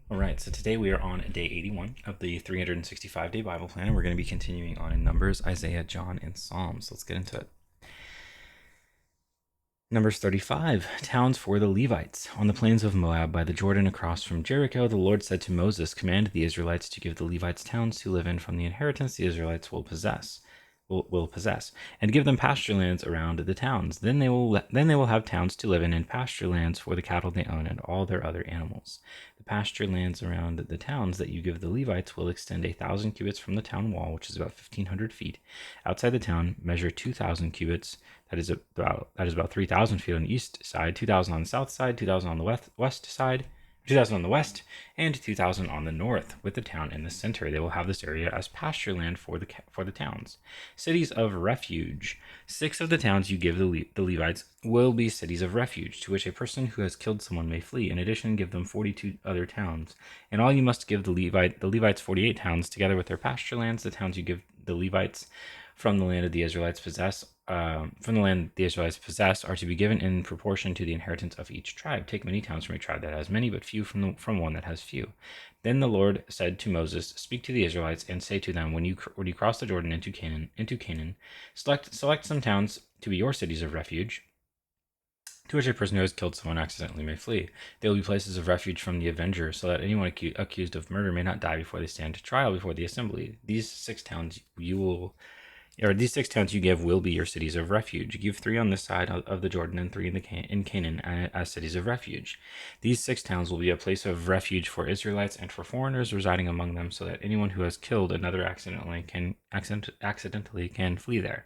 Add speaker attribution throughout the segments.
Speaker 1: All right, so today we are on day 81 of the 365-day Bible plan, and we're going to be continuing on in Numbers, Isaiah, John, and Psalms. Let's get into it. Numbers 35, towns for the Levites. On the plains of Moab by the Jordan across from Jericho, the Lord said to Moses, "Command the Israelites to give the Levites towns to live in from the inheritance the Israelites will possess, and give them pasture lands around the towns. Then they will have towns to live in and pasture lands for the cattle they own and all their other animals. The pasture lands around the towns that you give the Levites will extend 1,000 cubits from the town wall, which is about 1,500 feet. Outside the town, measure 2,000 cubits. That is about 3,000 feet on the east side, 2,000 on the south side, 2,000 on the west side, 2,000 on the west, and 2,000 on the north, with the town in the center. They will have this area as pasture land for the towns. Cities of refuge. 6 of the towns you give the Levites will be cities of refuge, to which a person who has killed someone may flee. In addition, give them 42 other towns. In all, you must give the Levites 48 towns, together with their pasture lands. The towns you give the Levites from the land of the Israelites possess are to be given in proportion to the inheritance of each tribe. Take many towns from a tribe that has many, but few from one that has few. Then the Lord said to Moses, "Speak to the Israelites and say to them, when you cross the Jordan into Canaan, select some towns to be your cities of refuge, to which a person who has killed someone accidentally may flee. They will be places of refuge from the avenger, so that anyone accused of murder may not die before they stand trial before the assembly. These 6 towns you give will be your cities of refuge. Give 3 on this side of the Jordan and 3 in Canaan as cities of refuge. These 6 towns will be a place of refuge for Israelites and for foreigners residing among them, so that anyone who has killed another accidentally can flee there.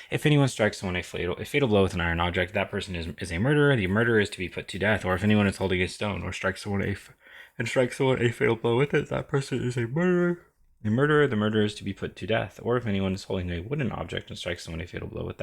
Speaker 1: If anyone strikes someone a fatal blow with an iron object, that person is a murderer. The murderer is to be put to death. Or if anyone is holding a stone or strikes someone a fatal blow with it, that person is a murderer. The murderer is to be put to death. Or if anyone is holding a wooden object and strikes someone a fatal blow with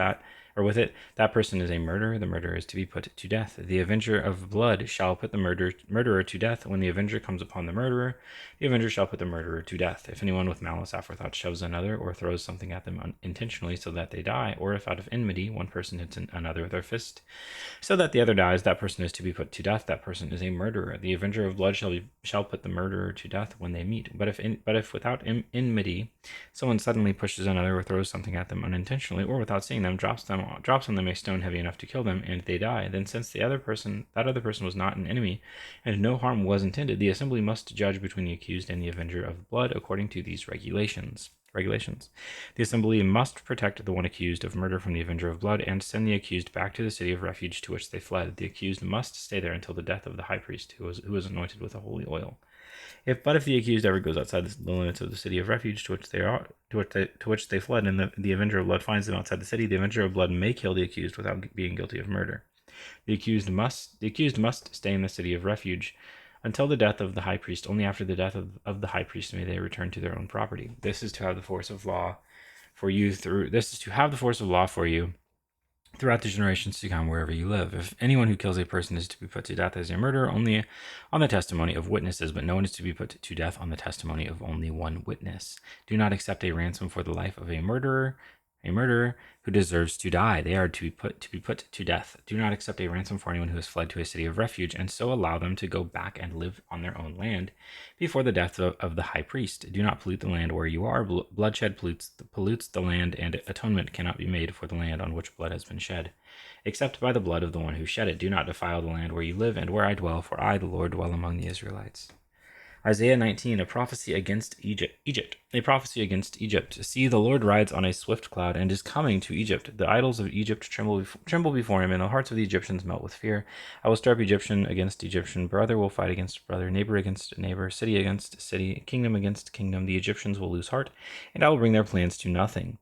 Speaker 1: it, that person is a murderer. The murderer is to be put to death. The avenger of blood shall put the murderer to death. When the avenger comes upon the murderer, the avenger shall put the murderer to death. If anyone with malice aforethought shoves another or throws something at them intentionally so that they die, or if out of enmity one person hits another with their fist so that the other dies, that person is to be put to death. That person is a murderer. The avenger of blood shall put the murderer to death when they meet. But if without enmity someone suddenly pushes another or throws something at them unintentionally, or without seeing them, drops on them a stone heavy enough to kill them, and they die, then since that other person was not an enemy, and no harm was intended, the assembly must judge between the accused and the avenger of blood according to these regulations. The assembly must protect the one accused of murder from the avenger of blood and send the accused back to the city of refuge to which they fled. The accused must stay there until the death of the high priest, who was anointed with the holy oil. If the accused ever goes outside the limits of the city of refuge to which they fled, and the avenger of blood finds them outside the city, the avenger of blood may kill the accused without being guilty of murder. The accused must stay in the city of refuge until the death of the high priest. Only after the death of the high priest may they return to their own property. This is to have the force of law for you throughout the generations to come wherever you live. If anyone who kills a person is to be put to death as a murderer only on the testimony of witnesses, but no one is to be put to death on the testimony of only one witness. Do not accept a ransom for the life of a murderer who deserves to die. They are to be put to death. Do not accept a ransom for anyone who has fled to a city of refuge, and so allow them to go back and live on their own land before the death of the high priest. Do not pollute the land where you are. Bloodshed pollutes the land, and atonement cannot be made for the land on which blood has been shed, except by the blood of the one who shed it. Do not defile the land where you live and where I dwell, for I, the Lord, dwell among the Israelites. Isaiah 19, a prophecy against Egypt. A prophecy against Egypt. See, the Lord rides on a swift cloud and is coming to Egypt. The idols of Egypt tremble before him, and the hearts of the Egyptians melt with fear. I will stir up Egyptian against Egyptian. Brother will fight against brother, neighbor against neighbor, city against city, kingdom against kingdom. The Egyptians will lose heart, and I will bring their plans to nothing.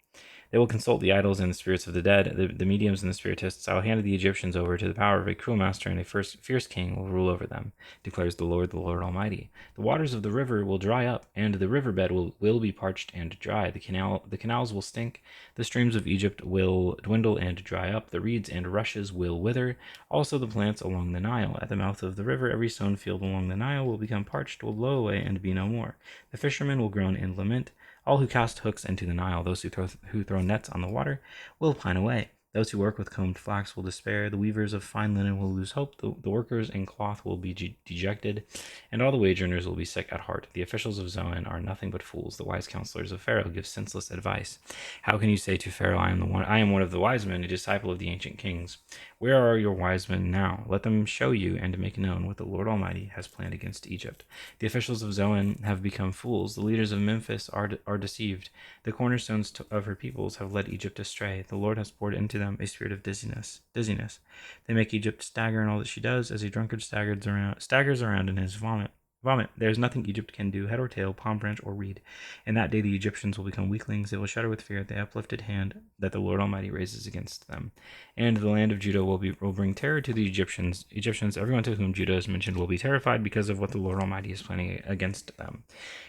Speaker 1: They will consult the idols and the spirits of the dead, the mediums and the spiritists. I will hand the Egyptians over to the power of a cruel master, and a fierce king will rule over them, declares the Lord Almighty. The waters of the river will dry up, and the riverbed will be parched and dry. The canals will stink. The streams of Egypt will dwindle and dry up. The reeds and rushes will wither. Also the plants along the Nile. At the mouth of the river, every stone field along the Nile will become parched, will blow away, and be no more. The fishermen will groan and lament. All who cast hooks into the Nile, those who throw nets on the water, will pine away. Those who work with combed flax will despair. The weavers of fine linen will lose hope. The workers in cloth will be dejected, and all the wage earners will be sick at heart. The officials of Zoan are nothing but fools. The wise counselors of Pharaoh give senseless advice. How can you say to Pharaoh, I am one of the wise men, a disciple of the ancient kings? Where are your wise men now? Let them show you and make known what the Lord Almighty has planned against Egypt. The officials of Zoan have become fools. The leaders of Memphis are deceived. The cornerstones of her peoples have led Egypt astray. The Lord has poured into them a spirit of dizziness. They make Egypt stagger in all that she does, as a drunkard staggers around in his vomit. There is nothing Egypt can do, head or tail, palm branch or reed. In that day the Egyptians will become weaklings. They will shudder with fear at the uplifted hand that the Lord Almighty raises against them. And the land of Judah will bring terror to the Egyptians. Everyone to whom Judah is mentioned, will be terrified because of what the Lord Almighty is planning against them.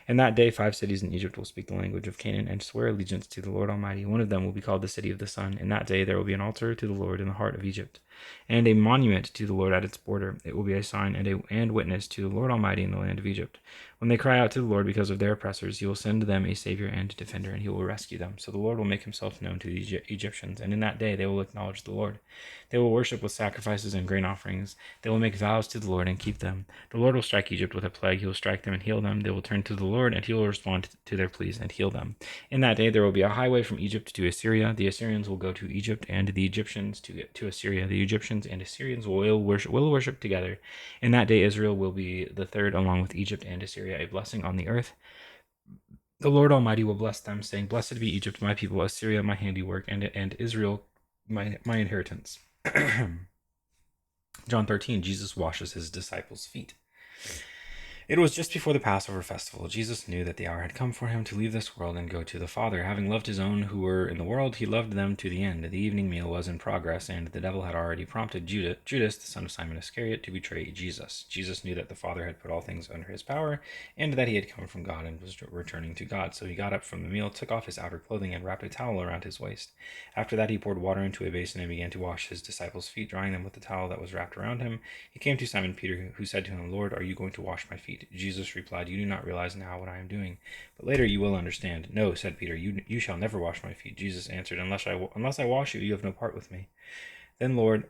Speaker 1: In that day 5 cities in Egypt will speak the language of Canaan and swear allegiance to the Lord Almighty. One of them will be called the City of the Sun. In that day there will be an altar to the Lord in the heart of Egypt, and a monument to the Lord at its border. It will be a sign and witness to the Lord Almighty in the land of Egypt. When they cry out to the Lord because of their oppressors, he will send them a savior and defender, and he will rescue them. So the Lord will make himself known to the Egyptians, and in that day they will acknowledge the Lord. They will worship with sacrifices and grain offerings. They will make vows to the Lord and keep them. The Lord will strike Egypt with a plague. He will strike them and heal them. They will turn to the Lord, and he will respond to their pleas and heal them. In that day there will be a highway from Egypt to Assyria. The Assyrians will go to Egypt, and the Egyptians to Assyria. The Egyptians and Assyrians will worship together. In that day Israel will be the third along with Egypt and Assyria, a blessing on the earth. The Lord Almighty will bless them, saying, Blessed be Egypt, my people, Assyria, my handiwork, and Israel, my inheritance. John 13, Jesus washes his disciples' feet. It was just before the Passover festival. Jesus knew that the hour had come for him to leave this world and go to the Father. Having loved his own who were in the world, he loved them to the end. The evening meal was in progress, and the devil had already prompted Judas, the son of Simon Iscariot, to betray Jesus. Jesus knew that the Father had put all things under his power, and that he had come from God and was returning to God. So he got up from the meal, took off his outer clothing, and wrapped a towel around his waist. After that, he poured water into a basin and began to wash his disciples' feet, drying them with the towel that was wrapped around him. He came to Simon Peter, who said to him, Lord, are you going to wash my feet? Jesus replied, You do not realize now what I am doing, but later you will understand. No, said Peter, you shall never wash my feet. Jesus answered, Unless I wash you, you have no part with me. Then Lord,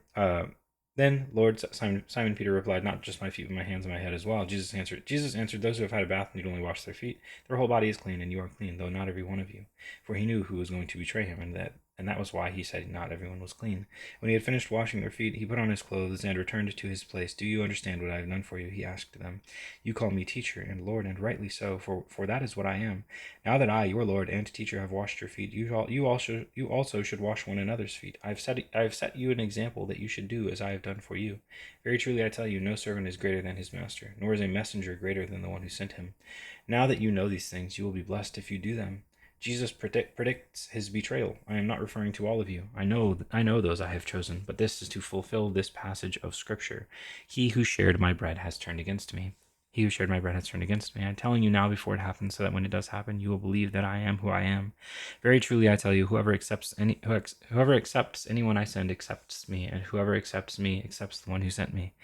Speaker 1: Simon Peter replied, Not just my feet, but my hands and my head as well. Jesus answered, Those who have had a bath need only wash their feet. Their whole body is clean, and you are clean, though not every one of you. For he knew who was going to betray him, and that was why he said not everyone was clean. When he had finished washing their feet, he put on his clothes and returned to his place. Do you understand what I have done for you? He asked them. You call me teacher and Lord, and rightly so, for that is what I am. Now that I, your Lord and teacher, have washed your feet, you also should wash one another's feet. I have set you an example that you should do as I have done for you. Very truly I tell you, no servant is greater than his master, nor is a messenger greater than the one who sent him. Now that you know these things, you will be blessed if you do them. Jesus predicts his betrayal. I am not referring to all of you. I know those I have chosen, but this is to fulfill this passage of Scripture. He who shared my bread has turned against me. He who shared my bread has turned against me. I'm telling you now before it happens, so that when it does happen, you will believe that I am who I am. Very truly I tell you, whoever accepts anyone I send accepts me, and whoever accepts me accepts the one who sent me.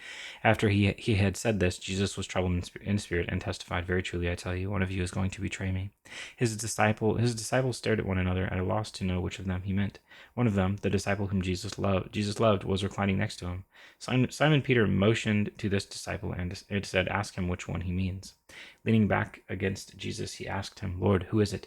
Speaker 1: After he had said this, Jesus was troubled in spirit and testified, Very truly I tell you, one of you is going to betray me. His disciples stared at one another at a loss to know which of them he meant. One of them, the disciple whom Jesus loved, was reclining next to him. Simon Peter motioned to this disciple and said, Ask him which one he means. Leaning back against Jesus, he asked him, Lord, who is it?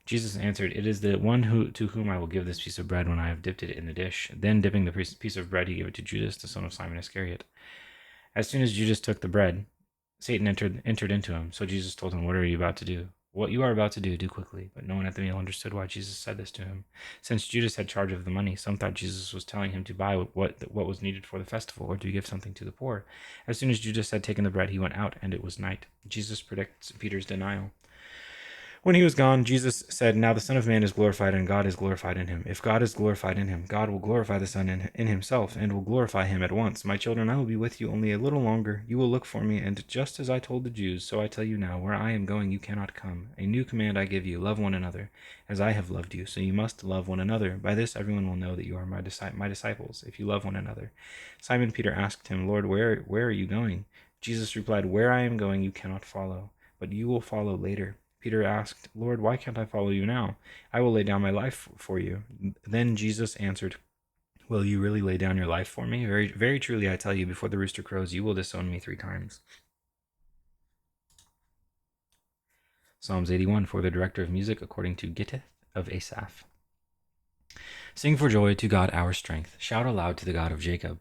Speaker 1: Jesus answered, It is the one to whom I will give this piece of bread when I have dipped it in the dish. Then, dipping the piece of bread, he gave it to Judas, the son of Simon Iscariot. As soon as Judas took the bread, Satan entered into him. So Jesus told him, What are you about to do? What you are about to do quickly. But no one at the meal understood why Jesus said this to him. Since Judas had charge of the money, some thought Jesus was telling him to buy what was needed for the festival, or to give something to the poor. As soon as Judas had taken the bread, he went out, and it was night. Jesus predicts Peter's denial. When he was gone, Jesus said, Now the Son of Man is glorified, and God is glorified in him. If God is glorified in him, God will glorify the Son in himself, and will glorify him at once. My children, I will be with you only a little longer. You will look for me, and just as I told the Jews, so I tell you now, where I am going you cannot come. A new command I give you, love one another. As I have loved you, so you must love one another. By this everyone will know that you are my disciples, if you love one another. Simon Peter asked him, Lord, where are you going? Jesus replied, Where I am going you cannot follow, but you will follow later. Peter asked, Lord, why can't I follow you now? I will lay down my life for you. Then Jesus answered, will you really lay down your life for me? Very, very truly, I tell you, before the rooster crows, you will disown me 3 times. Psalms 81, for the director of music, according to Gittith of Asaph. Sing for joy to God our strength. Shout aloud to the God of Jacob.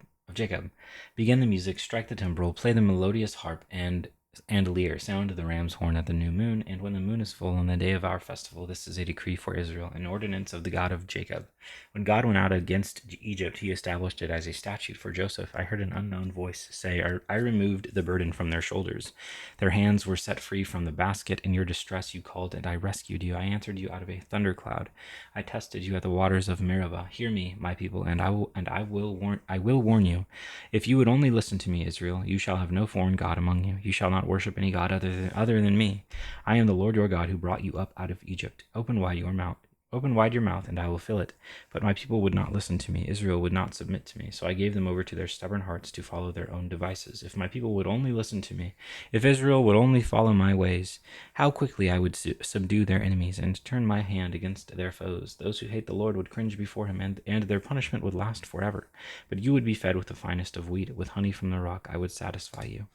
Speaker 1: Begin the music, strike the timbrel, play the melodious harp and lyre, sound the ram's horn at the new moon, and when the moon is full on the day of our festival. This is a decree for Israel, an ordinance of the God of Jacob. When God went out against Egypt, he established it as a statute for Joseph. I heard an unknown voice say, I removed the burden from their shoulders. Their hands were set free from the basket. In your distress you called, and I rescued you. I answered you out of a thundercloud. I tested you at the waters of Meribah. Hear me, my people, and I will warn you. If you would only listen to me, Israel, you shall have no foreign god among you. You shall not worship any god other than me. I am the Lord your God who brought you up out of Egypt. Open wide your mouth, and I will fill it. But my people would not listen to me. Israel would not submit to me. So I gave them over to their stubborn hearts to follow their own devices. If my people would only listen to me, if Israel would only follow my ways, how quickly I would subdue their enemies and turn my hand against their foes. Those who hate the Lord would cringe before him, and their punishment would last forever. But you would be fed with the finest of wheat. With honey from the rock I would satisfy you.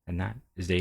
Speaker 1: And that is the